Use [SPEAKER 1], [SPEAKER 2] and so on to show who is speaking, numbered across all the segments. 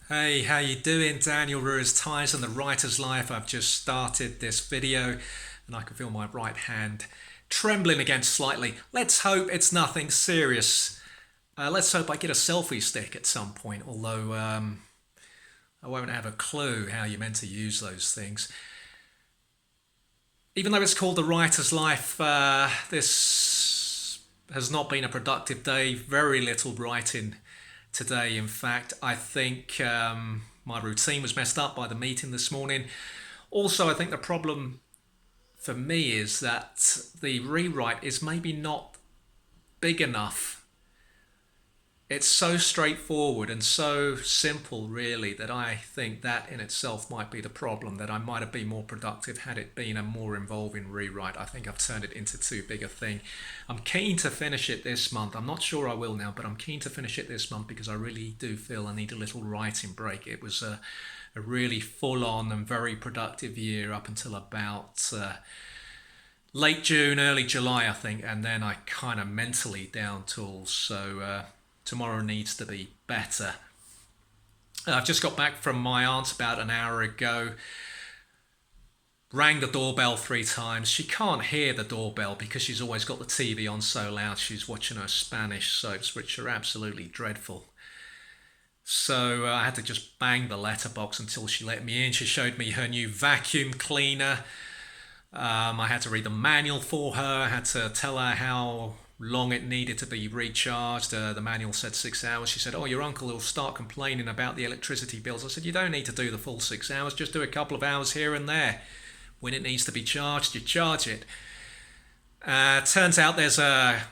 [SPEAKER 1] Hey, how you doing? Daniel Ruiz Ties and the Writer's Life. I've just started this video and I can feel my right hand trembling again slightly. Let's hope it's nothing serious. Let's hope I get a selfie stick at some point, although I won't have a clue how you're meant to use those things. Even though it's called The Writer's Life, this has not been a productive day. Very little writing today. In fact, I think my routine was messed up by the meeting this morning. Also, I think the problem for me is that the rewrite is maybe not big enough. It's so straightforward and so simple, really, that I think that in itself might be the problem, that I might have been more productive had it been a more involving rewrite. I think I've turned it into too big a thing. I'm keen to finish it this month. I'm not sure I will now, but I'm keen to finish it this month because I really do feel I need a little writing break. It was a really full-on and very productive year up until about late June, early July, I think, and then I kind of mentally down tools. So tomorrow needs to be better. I've just got back from my aunt's about an hour ago. Rang the doorbell 3 times. She can't hear the doorbell because she's always got the TV on so loud. She's watching her Spanish soaps, which are absolutely dreadful. So I had to just bang the letterbox until she let me in. She showed me her new vacuum cleaner. I had to read the manual for her. I had to tell her how long it needed to be recharged. The manual said 6 hours. She said, "Oh, your uncle will start complaining about the electricity bills." I said, "You don't need to do the full 6 hours. Just do a couple of hours here and there. When it needs to be charged, you charge it." Turns out there's a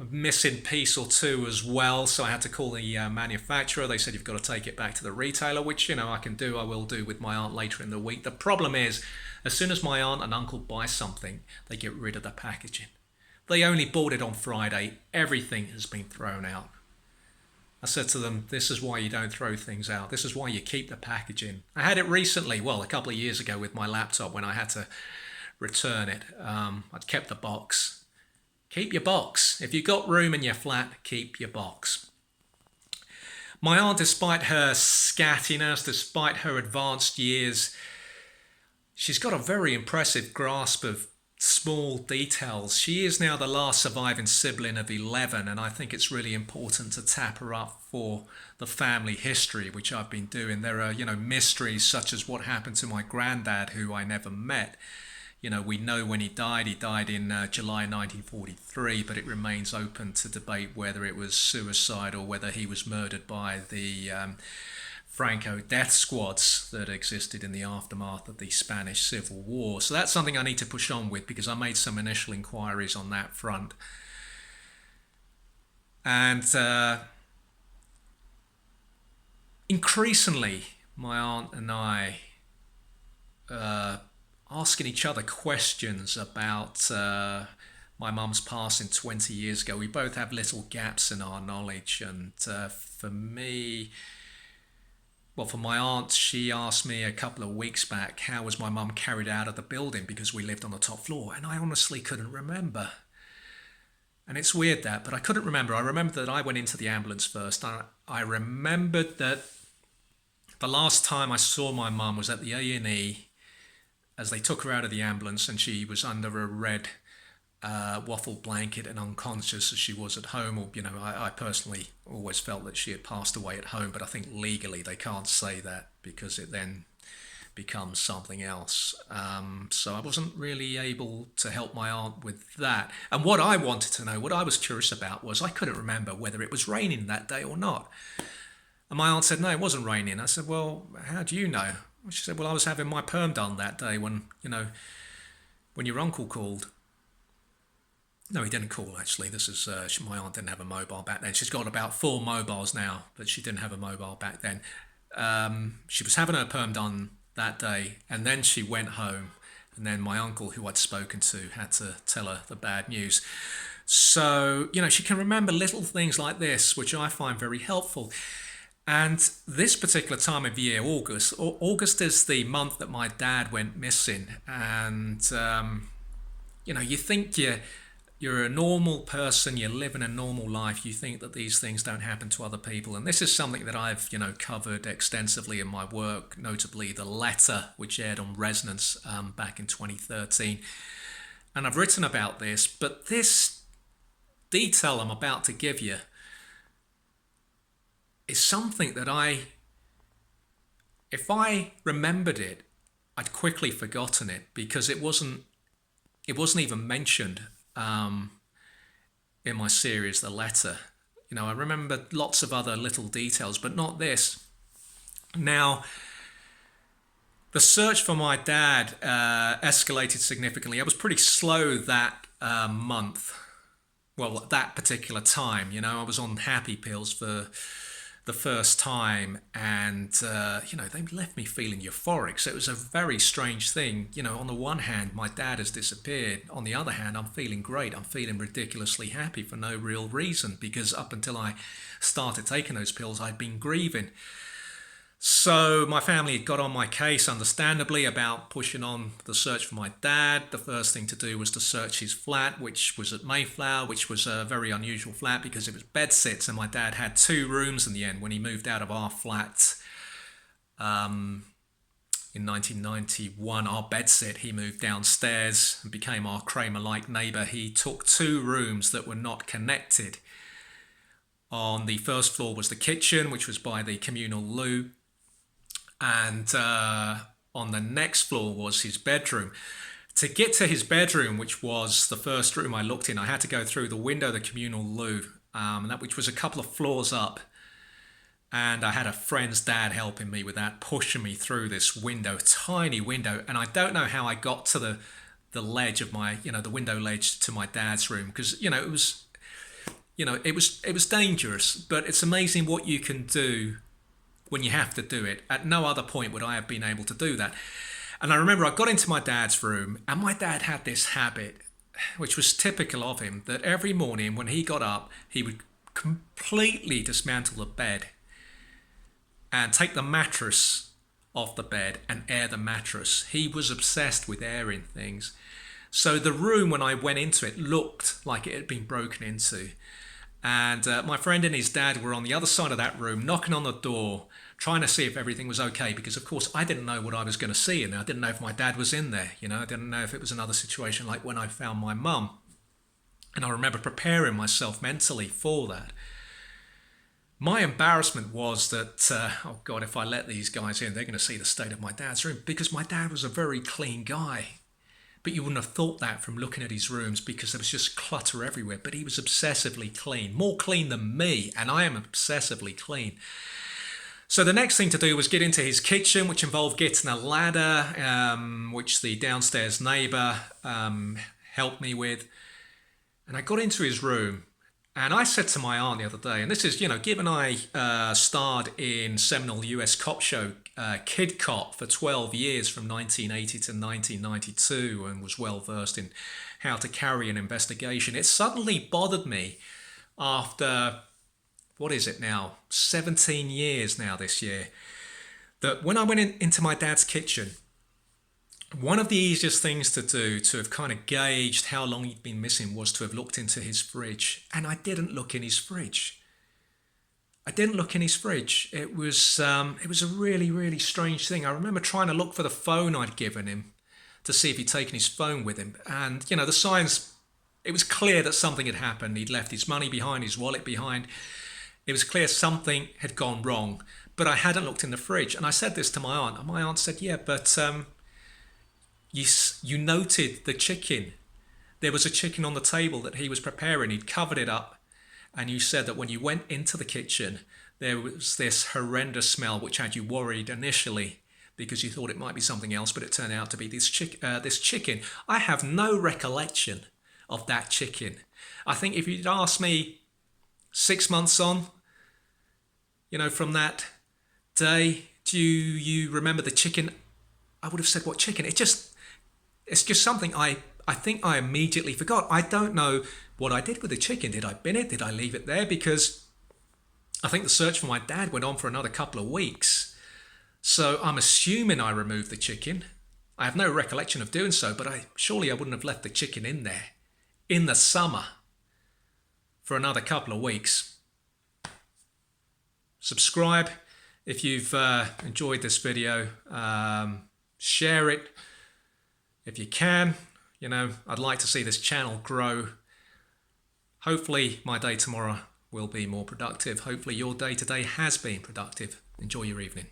[SPEAKER 1] missing piece or two as well, so I had to call the manufacturer. They said you've got to take it back to the retailer, which I can do. I will do with my aunt later in the week. The problem is, as soon as my aunt and uncle buy something, they get rid of the packaging. They only bought it on Friday. Everything has been thrown out. I said to them, "This is why you don't throw things out. This is why you keep the packaging." I had it recently, well, a couple of years ago with my laptop when I had to return it. I'd kept the box. Keep your box. If you've got room in your flat, keep your box. My aunt, despite her scattiness, despite her advanced years, she's got a very impressive grasp of small details. She is now the last surviving sibling of 11, and I think it's really important to tap her up for the family history, which I've been doing. There are, mysteries such as what happened to my granddad, who I never met. We know when he died. He died in July 1943, but it remains open to debate whether it was suicide or whether he was murdered by the Franco death squads that existed in the aftermath of the Spanish Civil War. So that's something I need to push on with because I made some initial inquiries on that front. And increasingly, my aunt and I asking each other questions about my mum's passing 20 years ago. We both have little gaps in our knowledge, and for me, well, for my aunt, she asked me a couple of weeks back how was my mum carried out of the building because we lived on the top floor, and I honestly couldn't remember. And it's weird that, but I couldn't remember. I remember that I went into the ambulance first. I remembered that the last time I saw my mum was at the A&E as they took her out of the ambulance, and she was under a red waffle blanket and unconscious as she was at home. Or, I personally always felt that she had passed away at home, but I think legally they can't say that because it then becomes something else. So I wasn't really able to help my aunt with that. And what I wanted to know, what I was curious about was I couldn't remember whether it was raining that day or not. And my aunt said, "No, it wasn't raining." I said, "Well, how do you know?" She said, "Well, I was having my perm done that day when your uncle called." No, he didn't call, actually. This is my aunt didn't have a mobile back then. She's got about 4 mobiles now, but she didn't have a mobile back then. She was having her perm done that day, and then she went home, and then my uncle, who I'd spoken to, had to tell her the bad news. So, she can remember little things like this, which I find very helpful. And this particular time of year, August is the month that my dad went missing, and you think you're a normal person, you're living a normal life, you think that these things don't happen to other people. And this is something that I've, covered extensively in my work, notably The Letter, which aired on Resonance back in 2013. And I've written about this, but this detail I'm about to give you is something that if I remembered it, I'd quickly forgotten it because it wasn't even mentioned in my series, The Letter. I remember lots of other little details, but not this. Now, the search for my dad escalated significantly. I was pretty slow that month. Well, at that particular time, I was on happy pills for the first time, and they left me feeling euphoric. So it was a very strange thing. On the one hand, my dad has disappeared. On the other hand, I'm feeling great. I'm feeling ridiculously happy for no real reason, because up until I started taking those pills, I'd been grieving. So my family had got on my case, understandably, about pushing on the search for my dad. The first thing to do was to search his flat, which was at Mayflower, which was a very unusual flat because it was bedsits, and my dad had 2 rooms in the end. When he moved out of our flat in 1991, our bedsit, he moved downstairs and became our Kramer-like neighbour. He took 2 rooms that were not connected. On the first floor was the kitchen, which was by the communal loo. And on the next floor was his bedroom. To get to his bedroom, which was the first room I looked in, I had to go through the window of the communal loo, which was a couple of floors up. And I had a friend's dad helping me with that, pushing me through this window, tiny window. And I don't know how I got to the ledge of my, the window ledge to my dad's room, because, it was dangerous. But it's amazing what you can do when you have to do it. At no other point would I have been able to do that. And I remember I got into my dad's room, and my dad had this habit, which was typical of him, that every morning when he got up, he would completely dismantle the bed and take the mattress off the bed and air the mattress. He was obsessed with airing things. So the room, when I went into it, looked like it had been broken into. And my friend and his dad were on the other side of that room, knocking on the door, trying to see if everything was okay, because of course I didn't know what I was going to see in there. I didn't know if my dad was in there. I didn't know if it was another situation like when I found my mum. And I remember preparing myself mentally for that. My embarrassment was that, oh God, if I let these guys in, they're going to see the state of my dad's room, because my dad was a very clean guy. But you wouldn't have thought that from looking at his rooms, because there was just clutter everywhere. But he was obsessively clean, more clean than me, and I am obsessively clean. So the next thing to do was get into his kitchen, which involved getting a ladder, which the downstairs neighbour helped me with. And I got into his room, and I said to my aunt the other day, and this is, given I starred in seminal US cop show Kid Cop for 12 years from 1980 to 1992, and was well versed in how to carry an investigation, it suddenly bothered me after, what is it now, 17 years now this year, that when I went into my dad's kitchen, one of the easiest things to do to have kind of gauged how long he'd been missing was to have looked into his fridge. And I didn't look in his fridge. It was a really, really strange thing. I remember trying to look for the phone I'd given him to see if he'd taken his phone with him. And, the signs, it was clear that something had happened. He'd left his money behind, his wallet behind. It was clear something had gone wrong. But I hadn't looked in the fridge. And I said this to my aunt. And my aunt said, yeah, but you noted the chicken. There was a chicken on the table that he was preparing. He'd covered it up. And you said that when you went into the kitchen, there was this horrendous smell which had you worried initially because you thought it might be something else, but it turned out to be this chicken. I have no recollection of that chicken. I think if you'd asked me 6 months on, from that day, do you remember the chicken? I would have said, what chicken? It's just something I think I immediately forgot. I don't know what I did with the chicken. Did I bin it? Did I leave it there? Because I think the search for my dad went on for another couple of weeks. So I'm assuming I removed the chicken. I have no recollection of doing so, but surely I wouldn't have left the chicken in there in the summer for another couple of weeks. Subscribe if you've enjoyed this video. Share it if you can. You know, I'd like to see this channel grow. Hopefully my day tomorrow will be more productive. Hopefully your day today has been productive. Enjoy your evening.